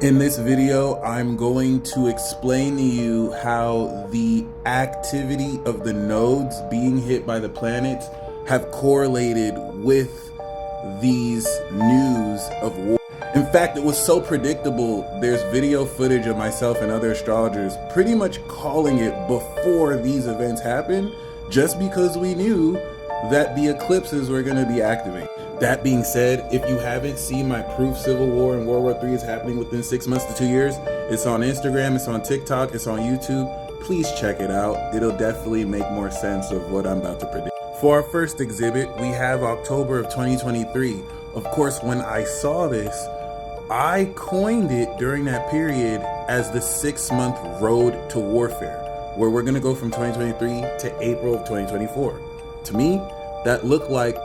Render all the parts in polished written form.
In this video, I'm going to explain to you how the activity of the nodes being hit by the planets have correlated with these news of war. In fact, it was so predictable, there's video footage of myself and other astrologers pretty much calling it before these events happened, just because we knew that the eclipses were going to be activated. That being said, if you haven't seen my proof Civil War and World War III is happening within 6 months to 2 years, it's on Instagram, it's on TikTok, it's on YouTube. Please check it out. It'll definitely make more sense of what I'm about to predict. For our first exhibit, we have October of 2023. Of course, when I saw this, I coined it during that period as the 6-month road to warfare, where we're going to go from 2023 to April of 2024. To me, that looked like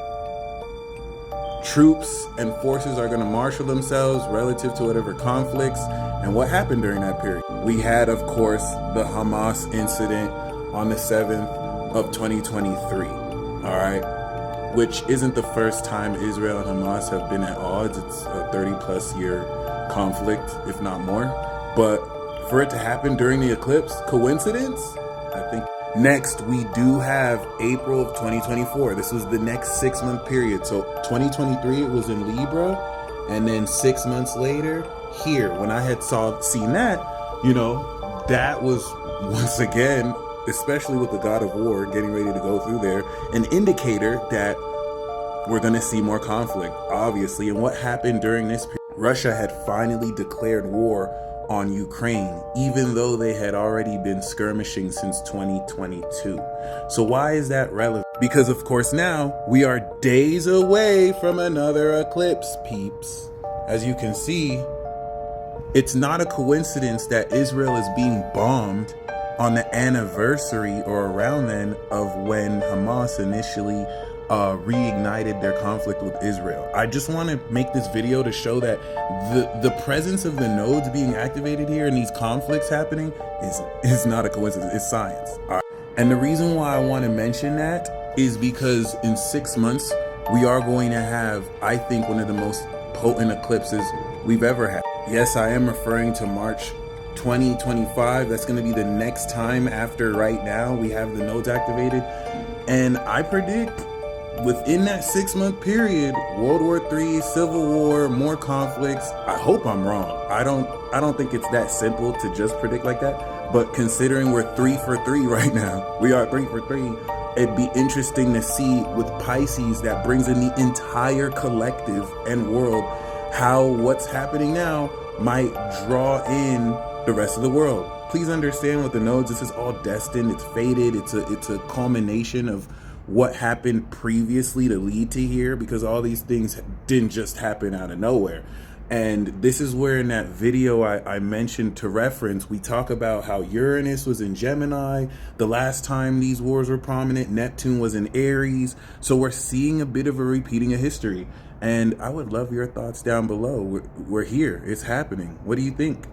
troops and forces are going to marshal themselves relative to whatever conflicts. And what happened during that period? We had, of course, the Hamas incident on the 7th of 2023, all right, which isn't the first time Israel and Hamas have been at odds. It's a 30-plus year conflict, if not more. But for it to happen during the eclipse, coincidence? I think. Next, we do have April of 2024. This was the next 6-month period. So 2023, it was in Libra. And then 6 months later, here, when I had seen that, you know, that was once again, especially with the God of War getting ready to go through there, an indicator that we're going to see more conflict, obviously. And what happened during this period? Russia had finally declared war on Ukraine, even though they had already been skirmishing since 2022. So why is that relevant? Because of course now we are days away from another eclipse, peeps. As you can see, it's not a coincidence that Israel is being bombed on the anniversary or around then of when Hamas initially reignited their conflict with Israel. I just want to make this video to show that the presence of the nodes being activated here and these conflicts happening is not a coincidence, it's science. And the reason why I want to mention that is because in 6 months, we are going to have, I think, one of the most potent eclipses we've ever had. Yes, I am referring to March 2025. That's going to be the next time after right now we have the nodes activated. And I predict within that 6-month period, World War III, Civil War, more conflicts. I hope I'm wrong. I don't think it's that simple to just predict like that. But considering we're 3 for 3 right now, we are 3 for 3. It'd be interesting to see with Pisces that brings in the entire collective and world, how what's happening now might draw in the rest of the world. Please understand with the nodes, this is all destined. It's fated. It's a culmination of what happened previously to lead to here, because all these things didn't just happen out of nowhere. And this is where in that video I mentioned to reference, we talk about how Uranus was in Gemini the last time these wars were prominent. Neptune was in Aries. So we're seeing a bit of a repeating of history. And I would love your thoughts down below. We're here. It's happening. What do you think?